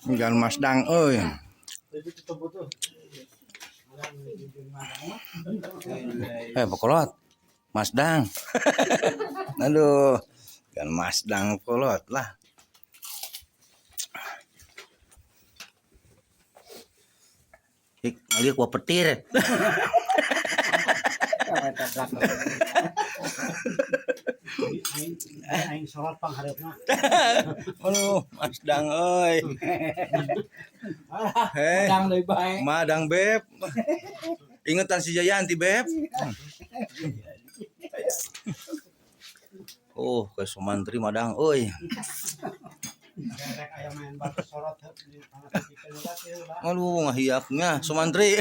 Jangan Mas Dang euy. Pokolot. Mas Dang. Aduh. Jangan Mas Dang kolot lah. Lihat gua petir. Aing sholat panghareupna. Aduh, Mas Dang euy. Madang deui bae. Madang Beb. Ingetan si Jayanti Beb. Oh, ke Sumantri Madang euy. Rek aya main batu sorot di tanah pikeun ulah. Aduh, ngahiapnya Sumantri.